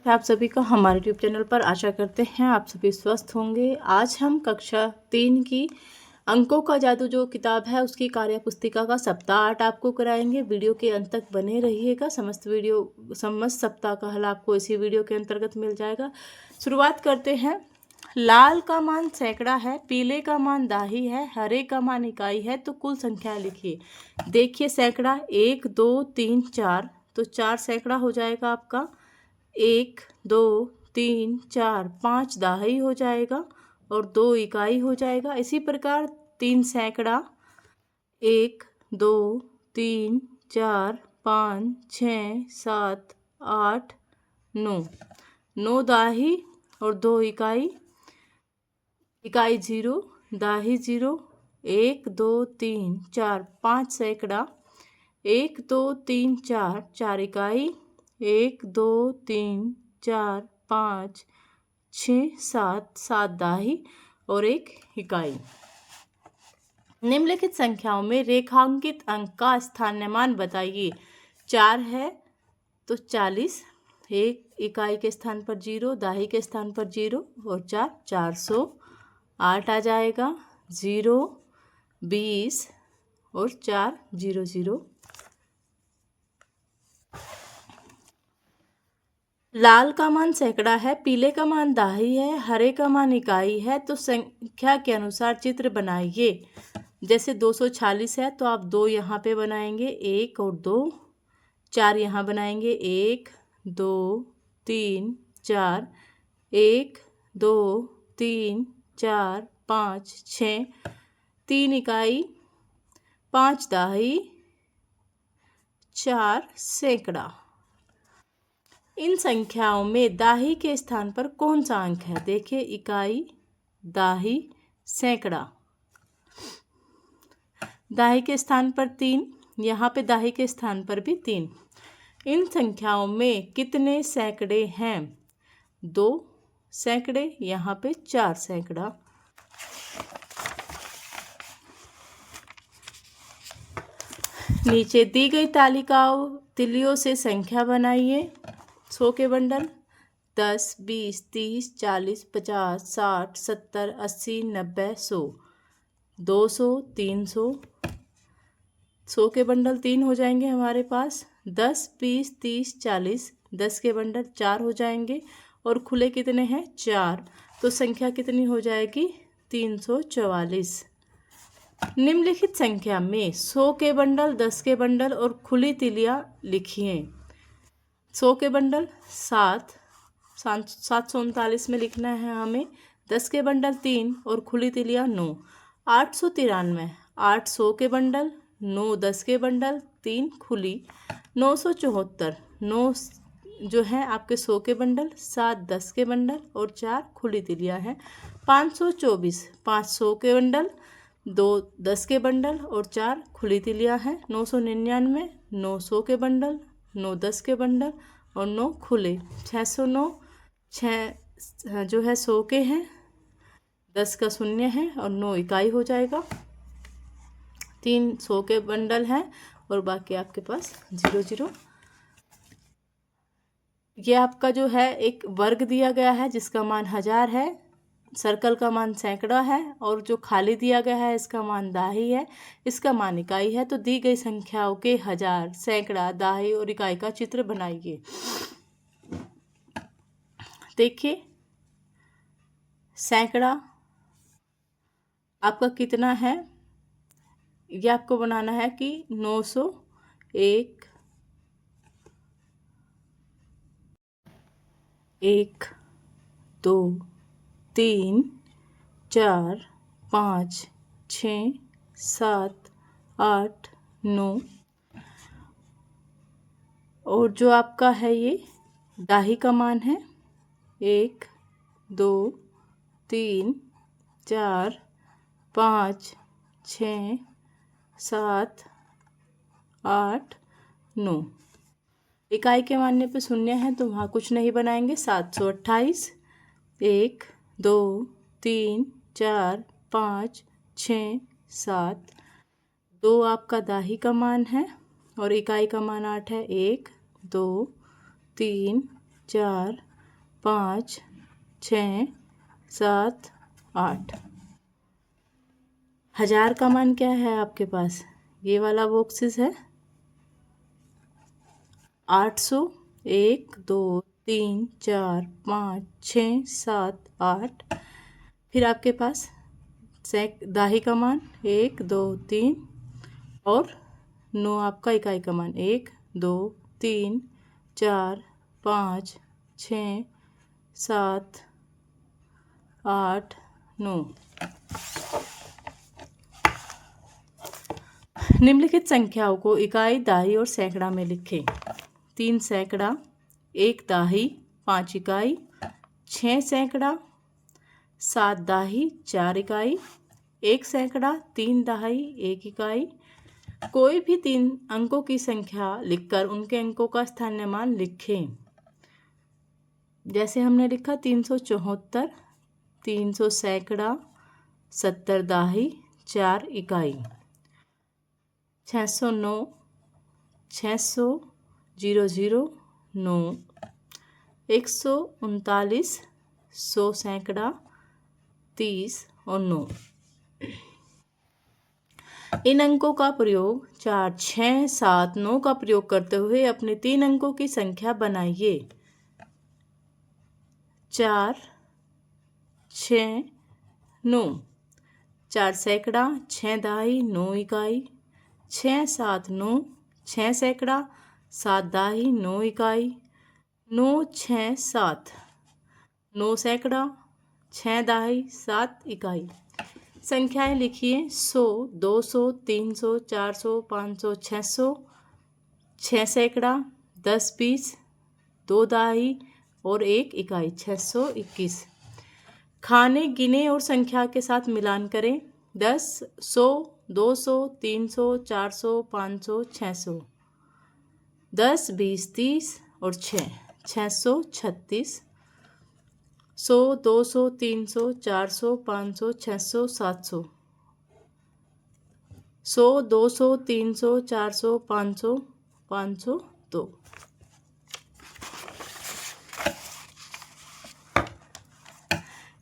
आप सभी का हमारे यूट्यूब चैनल पर। आशा करते हैं आप सभी स्वस्थ होंगे। आज हम कक्षा 3 की अंकों का जादू जो किताब है उसकी कार्य पुस्तिका का सप्ताह 8 आपको कराएंगे। वीडियो के अंत तक बने रहिएगा। समस्त सप्ताह का हल आपको इसी वीडियो के अंतर्गत मिल जाएगा। शुरुआत करते हैं। लाल का मान सैकड़ा है, पीले का मान दाही है, हरे का मान इकाई है, तो कुल संख्या लिखिए। देखिए सैकड़ा 1 2 3 4, तो 4 सैकड़ा हो जाएगा आपका। 1 2 3 4 5 दाही हो जाएगा और 2 इकाई हो जाएगा। इसी प्रकार 3 सैकड़ा 1 2 3 4 5 6 7 8 9, 9 दाही और 2 इकाई। इकाई 0, दाही 0। 1 2 3 4 5 सैकड़ा 1 2 3 4, 4 इकाई। 1 2 3 4 5 6 7, 7 दाही और 1 इकाई। निम्नलिखित संख्याओं में रेखांकित अंक का स्थानमान बताइए। 4 है तो 40, 1 इकाई के स्थान पर 0, दाही के स्थान पर 0 और 4 408 आ जाएगा। 0 20 और 4 0 0। लाल का मान सैकड़ा है, पीले का मान दाही है, हरे का मान इकाई है, तो संख्या के अनुसार चित्र बनाइए। जैसे 246 है तो आप 2 यहाँ पे बनाएंगे, 1 और 2। 4 यहाँ बनाएंगे, 1 2 3 4, 1 2 3 4 5 6, 3 इकाई, 5 दाही, 4 सैकड़ा। इन संख्याओं में दाही के स्थान पर कौन सा अंक है? देखिए इकाई, दाही, सैकड़ा। दाही के स्थान पर 3, यहाँ पे दाही के स्थान पर भी 3। इन संख्याओं में कितने सैकड़े हैं? 2 सैकड़े, यहाँ पे 4 सैकड़ा। नीचे दी गई तालिकाओं तिलियों से संख्या बनाइए। 100 के बंडल 10 20 30 40 50 60 70 80 90 100, 200 300। 100 के बंडल 3 हो जाएंगे हमारे पास। 10 20 30 40, 10 के बंडल 4 हो जाएंगे और खुले कितने हैं? 4। तो संख्या कितनी हो जाएगी? 344। निम्नलिखित संख्या में 100 के बंडल, 10 के बंडल और खुली तिलियां लिखिए। 100 के बंडल 739 में लिखना है हमें। 10 के बंडल 3 और खुली तिलियां 9। 893, 8 100 के बंडल, 9 10 के बंडल, 3 खुली। 974, 9 जो है आपके 100 के बंडल, 7 10 के बंडल और 4 खुली तिलियां हैं। 524, 5 100 के बंडल, 2 10 के बंडल और 4 खुली तिलियां हैं। 999, 9 100 के बंडल, 9 10 के बंडल और 9 खुले। 609, 6 जो है 100 के हैं, 10 का शून्य है और 9 इकाई हो जाएगा। 3 100 के बंडल हैं और बाकी आपके पास 0 0। ये आपका जो है एक वर्ग दिया गया है जिसका मान 1000 है। सर्कल का मान सैकड़ा है और जो खाली दिया गया है इसका मान दाही है, इसका मान इकाई है। तो दी गई संख्याओं के 1000, सैकड़ा, दाही और इकाई का चित्र बनाइए। देखिए सैकड़ा आपका कितना है? ये आपको बनाना है कि 901, 1 2 3 4 5 6 7 8 9 और जो आपका है ये दाही का मान है 1 2 3 4 5 6 7 8 9। इकाई के मानने पे शून्य है तो वहाँ कुछ नहीं बनाएंगे। 728, 1 2 3 4 5 6 7, 2 आपका दाही का मान है और इकाई का मान 8 है। 1 2 3 4 5 6 7 8। 1000 का मान क्या है आपके पास? ये वाला बॉक्सेस है 800। 1 2 3 4 5 6 7 8। फिर आपके पास दाही का मान 1 2 3 और 9 आपका इकाई का मान 1 2 3 4 5 6 7 8 9। निम्नलिखित संख्याओं को इकाई, दाही और सैकड़ा में लिखें। 3 सैकड़ा, 1 दाही 5 इकाई, 6 सैकड़ा, 7 दाही 4 इकाई, 1 सैकड़ा, 3 दाही 1 इकाई। कोई भी 3 अंकों की संख्या लिखकर उनके अंकों का स्थानीय मान लिखें। जैसे हमने लिखा 374, 300 सैकड़ा, 70 दाही 4 इकाई, 609, 600 00 9, 139, 100 सैकड़ा 30 और 9। इन अंकों का प्रयोग 4 6 7 9 का प्रयोग करते हुए अपने 3 अंकों की संख्या बनाइए। 4 6 9। 4 सैकड़ा, 6 दाही 9 इकाई, 6 7 9, 6 सैकड़ा, 7 दाही 9 इकाई, 9 6 7, 9 सैकड़ा, 6 दाही 7 इकाई। संख्याएं लिखिए 100 200 300 400 500 600। 6 सैकड़ा, 10 20, 2 दाही और 1 इकाई, 621। खाने गिने और संख्या के साथ मिलान करें। 10 100 200 300 400 500 600। 10 20 30 और 6 636। 100 200 300 400 500 600 700। 100 200 300 400 500 502।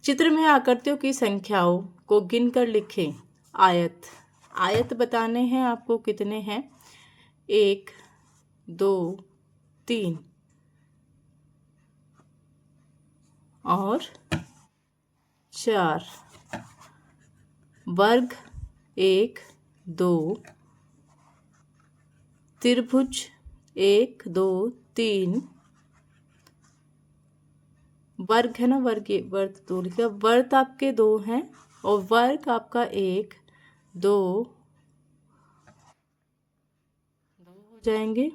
चित्र में आकृतियों की संख्याओं को गिनकर लिखें। आयत बताने हैं आपको कितने हैं। 1 2 3 और 4। वर्ग 1 2। त्रिभुज 1 2 3। वर्ग है ना, वर्ग 2 लिखा। वर्ग आपके 2 हैं और वर्ग आपका 1 2 हो जाएंगे।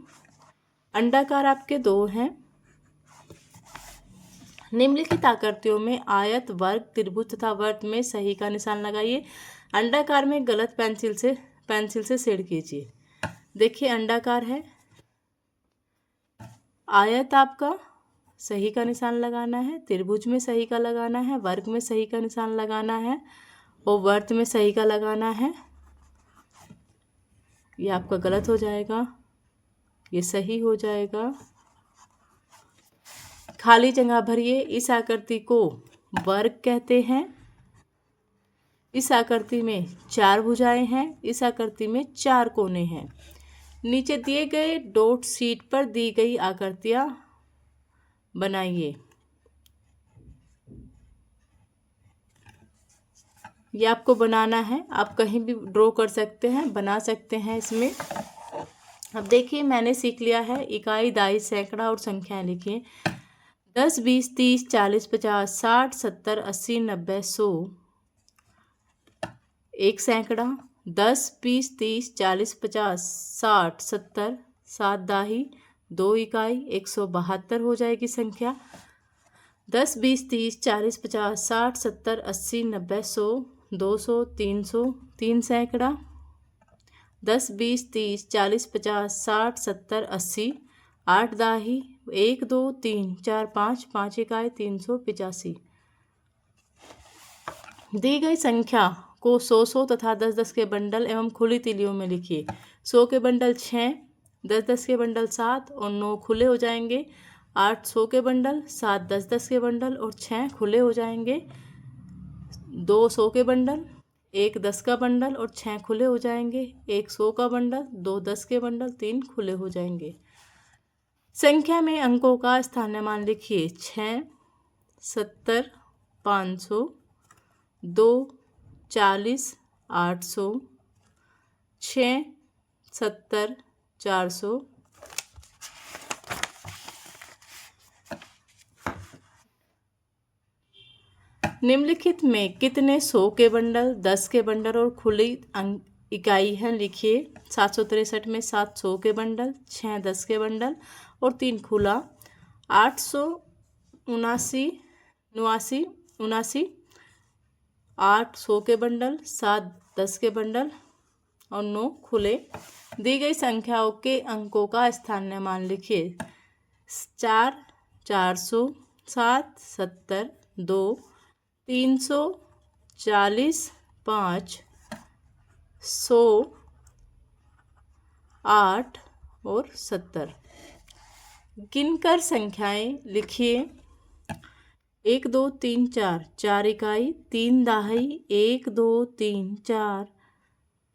अंडाकार आपके 2 हैं। निम्नलिखित आकृतियों में आयत, वर्ग, त्रिभुज तथा वर्त में सही का निशान लगाइए। अंडाकार में गलत पेंसिल से शेड कीजिए। देखिए अंडाकार है, आयत आपका सही का निशान लगाना है, त्रिभुज में सही का लगाना है, वर्ग में सही का निशान लगाना है और वर्त में सही का लगाना है। ये आपका गलत हो जाएगा, ये सही हो जाएगा। खाली जगह भरिए। इस आकृति को वर्ग कहते हैं। इस आकृति में 4 भुजाएं हैं। इस आकृति में 4 कोने हैं। नीचे दिए गए डॉट शीट पर दी गई आकृतियां बनाइए। ये आपको बनाना है, आप कहीं भी ड्रॉ कर सकते हैं, बना सकते हैं इसमें। अब देखिए मैंने सीख लिया है इकाई, दाई, सैकड़ा और संख्याएं लिखिए। 10 20 30 40 50 60 70 80 90 100। 1 सैकड़ा। 10 20 30 40 50 60 70 7 दाही 2 इकाई, 172 हो जाएगी संख्या। 10 20 30 40 50 60 70 80 90 100 200 300 3 सैकड़ा। 10 20 30 40 50 60 70 80 8 दाही 1 2 3 4 5 5 इकाई, 385। दी गई संख्या को 100 तथा 10 के बंडल एवं खुली तीलियों में लिखिए। 100 के बंडल 6, 10 के बंडल 7 और 9 खुले हो जाएंगे 8 100 के बंडल, 7 10 10 के बंडल और 6 खुले हो जाएंगे। 2 100 के बंडल, 1 10 का बंडल और 6 खुले हो जाएंगे। 1 100 का बंडल, 2 10 के बंडल, 3 खुले हो जाएंगे। संख्या में अंकों का स्थानीय मान लिखिए। 6 70 500, 2 40 800, 6 70 400, निम्नलिखित में कितने 100 के बंडल, 10 के बंडल और खुली इकाई हैं लिखिए। 763 में 7 100 के बंडल, 6 10 के बंडल और 3 खुला। 879 8 100 के बंडल, 7 10 के बंडल और 9 खुले। दी गई संख्याओं के अंकों का स्थानीय मान लिखिए। 4 400, 7 70, 2 300, 40 5 100 8 और 70। गिनकर संख्याएं लिखिए। 1 2 3 4, 4 इकाई, 3 दहाई, 1 2 3 4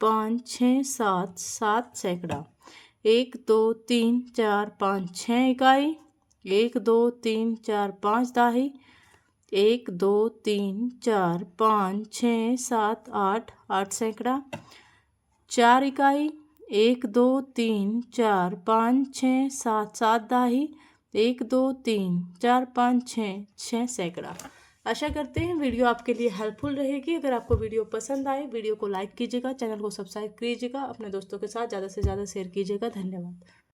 5 6 7, 7 सैकड़ा। 1 2 3 4 5 6 इकाई, 1 2 3 4 5 दहाई, 1 2 3 4 5 6 7 8, 8 सैकड़ा। 4 इकाई, 1 2 3 4 5 6 7, 7 दहाई, 1 2 3 4 5 6, 6 सैकड़ा। आशा करते हैं वीडियो आपके लिए हेल्पफुल रहेगी। अगर आपको वीडियो पसंद आए, वीडियो को लाइक कीजिएगा, चैनल को सब्सक्राइब कीजिएगा, अपने दोस्तों के साथ ज़्यादा से ज़्यादा शेयर कीजिएगा। धन्यवाद।